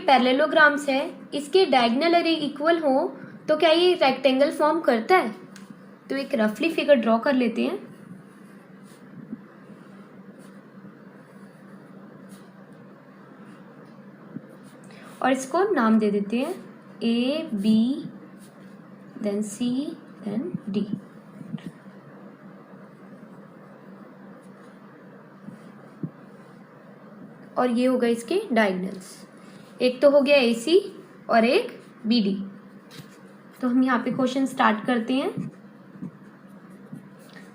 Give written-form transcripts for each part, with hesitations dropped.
Parallelograms है, इसके diagonal अरे इक्वल हो तो क्या ये रेक्टेंगल फॉर्म करता है? तो एक रफली फिगर ड्रॉ कर लेते हैं। और इसको नाम दे देते हैं A B then C then D. और ये होगा इसके डायगोनल्स, एक तो हो गया ए सी और एक बी डी। तो हम यहाँ पे क्वेश्चन स्टार्ट करते हैं।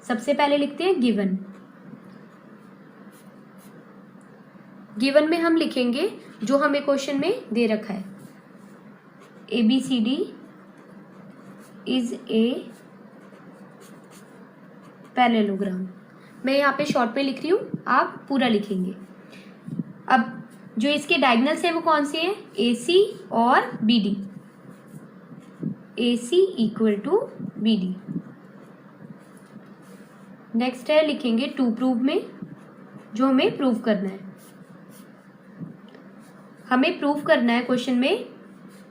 सबसे पहले लिखते हैं गिवन। गिवन में हम लिखेंगे जो हमें क्वेश्चन में दे रखा है, A B C D is a parallelogram. मैं यहाँ पे शॉर्ट में लिख रही हूँ, आप पूरा लिखेंगे। अब जो इसके डायगोनल्स है वो कौन से हैं? ए सी और B D. A C equal to B D. Next है लिखेंगे टू प्रूव में, जो हमें प्रूव करना है। हमें प्रूव करना है क्वेश्चन में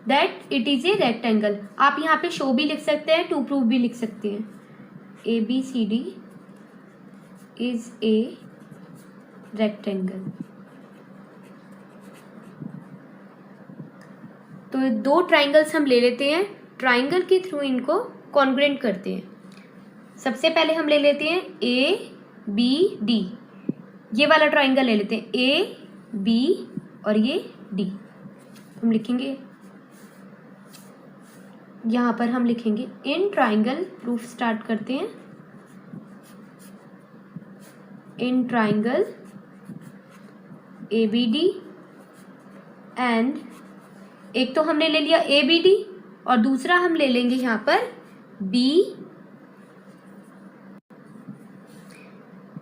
that it is a rectangle. आप यहाँ पे शो भी लिख सकते हैं, टू प्रूव भी लिख सकते हैं। A B C D is a rectangle. तो दो ट्राइंगल्स हम ले लेते हैं, ट्राइंगल के थ्रू इनको कॉन्ग्रुएंट करते हैं। सबसे पहले हम ले लेते हैं ए बी डी, ये वाला ट्राइंगल ले लेते हैं, ए बी और ये डी। हम लिखेंगे यहाँ पर, हम लिखेंगे इन ट्राइंगल, प्रूफ स्टार्ट करते हैं। In triangle A B D and एक तो हमने ले लिया ए बी डी और दूसरा हम ले लेंगे यहाँ पर बी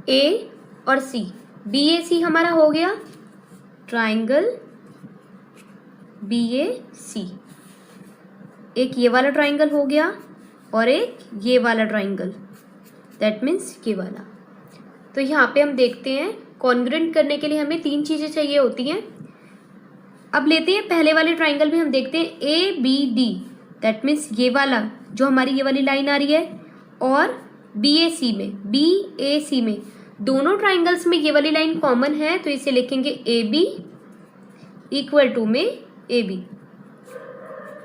ए और सी। बी ए सी हमारा हो गया ट्राइंगल बी ए सी। एक ये वाला ट्राइंगल हो गया और एक ये वाला ट्राइंगल, दैट मीन्स ये वाला। तो यहाँ पे हम देखते हैं कॉन्ग्रुएंट करने के लिए हमें तीन चीज़ें चाहिए होती हैं। अब लेते हैं पहले वाले ट्राइंगल में, हम देखते हैं A B D, that means ये वाला जो हमारी ये वाली लाइन आ रही है, और बी ए सी में दोनों ट्राइंगल्स में ये वाली लाइन कॉमन है, तो इसे लिखेंगे ए बी इक्वल टू में ए बी।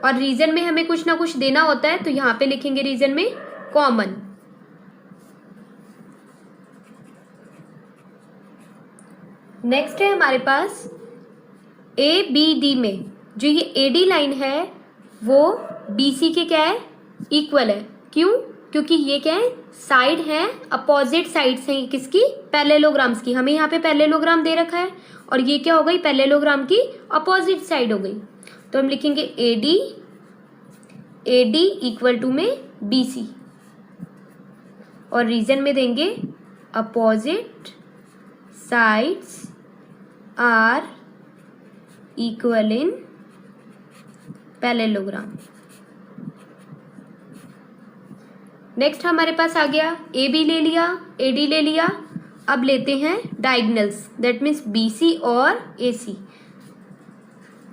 और रीजन में हमें कुछ ना कुछ देना होता है, तो यहाँ पे लिखेंगे रीजन में कॉमन। नेक्स्ट है हमारे पास ए बी डी में जो ये ए डी लाइन है वो बी सी के क्या है? इक्वल है। क्यों? क्योंकि ये क्या है? साइड है, अपोजिट साइड्स हैं किसकी? पैरेललोग्राम्स की। हमें यहाँ पे पैरेललोग्राम दे रखा है और ये क्या हो गई? पैरेललोग्राम की अपोजिट साइड हो गई। तो हम लिखेंगे ए डी इक्वल टू में बी सी और रीजन में देंगे opposite sides are equal in parallelogram. Next हमारे पास आ गया ए बी ले लिया, ए डी ले लिया। अब लेते हैं diagonals, that means B C और ए सी।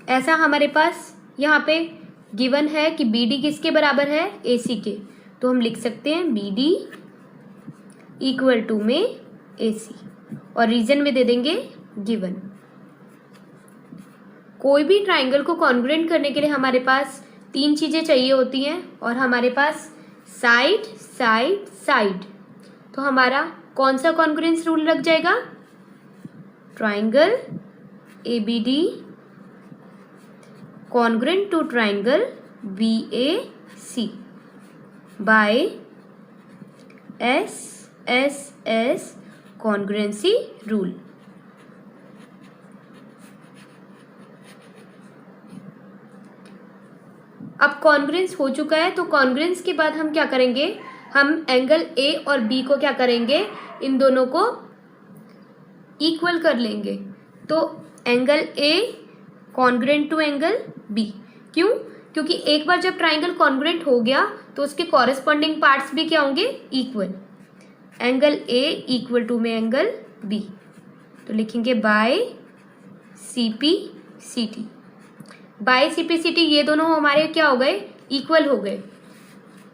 ऐसा हमारे पास यहाँ पे गिवन है कि बी डी किसके बराबर है? ए सी के। तो हम लिख सकते हैं बी डी इक्वल टू में ए सी और रीजन में दे देंगे गिवन। कोई भी ट्राइंगल को कॉन्ग्रुएंट करने के लिए हमारे पास तीन चीज़ें चाहिए होती हैं और हमारे पास साइड साइड साइड। तो हमारा कौन सा कॉन्ग्रुएंस रूल लग जाएगा? Triangle A B D congruent to triangle B A C by S S S congruency rule. अब कॉन्ग्रुएंस हो चुका है, तो कॉन्ग्रुएंस के बाद हम क्या करेंगे? हम एंगल ए और बी को क्या करेंगे? इन दोनों को इक्वल कर लेंगे। तो angle A congruent to angle B. क्यों? क्योंकि एक बार जब ट्राइंगल कॉन्ग्रुएंट हो गया तो उसके कॉरेस्पॉन्डिंग पार्ट्स भी क्या होंगे? Equal. Angle A equal to में एंगल बी। तो लिखेंगे by C P C T. बाइसिपिसिटी ये दोनों हमारे क्या हो गए, इक्वल हो गए।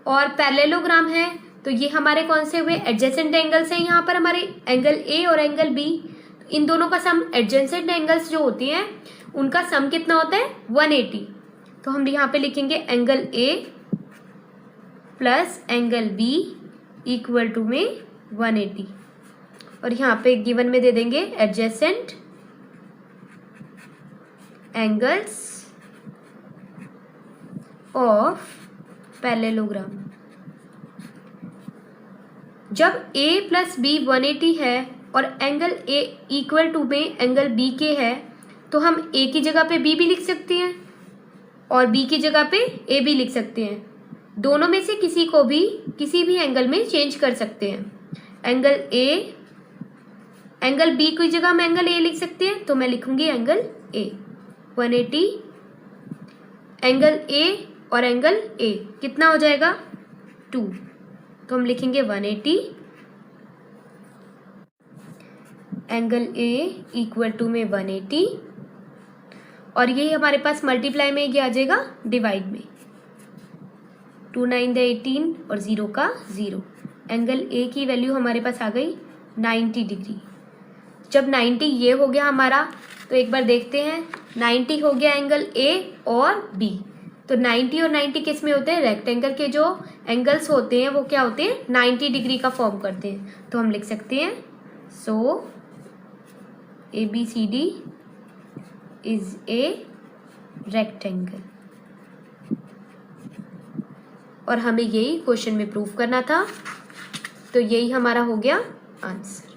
और पैरेललोग्राम है तो ये हमारे कौन से हुए, एडजेसेंट एंगल्स हैं। यहाँ पर हमारे एंगल ए और एंगल बी, इन दोनों का सम, एडजेसेंट एंगल्स जो होती हैं उनका सम कितना होता है, 180। तो हम यहाँ पे लिखेंगे angle A plus angle B equal to में 180। और यहाँ पे गिवन में दे देंगे एडजेसेंट एंगल्स ऑफ पैरेललोग्राम। जब a प्लस बी 180 है और एंगल a इक्वल टू में एंगल b के है तो हम a की जगह पे b भी लिख सकते हैं और b की जगह पे a भी लिख सकते हैं। दोनों में से किसी को भी किसी भी एंगल में चेंज कर सकते हैं। एंगल b की जगह हम एंगल a लिख सकते हैं तो मैं लिखूंगी एंगल a 180। एंगल a और एंगल a कितना हो जाएगा, 2, तो हम लिखेंगे 180 एंगल a इक्वल टू में 180। और यही हमारे पास मल्टीप्लाई में ये आ जाएगा डिवाइड में, 2 9 18 और 0 का 0। एंगल a की वैल्यू हमारे पास आ गई 90 डिग्री। जब 90 ये हो गया हमारा तो एक बार देखते हैं, 90 हो गया एंगल a और b। तो 90 और 90 किस में होते हैं, रेक्टेंगल के जो एंगल्स होते हैं वो क्या होते हैं, 90 डिग्री का फॉर्म करते हैं। तो हम लिख सकते हैं सो ABCD इज ए रेक्टेंगल। और हमें यही क्वेश्चन में प्रूव करना था, तो यही हमारा हो गया आंसर।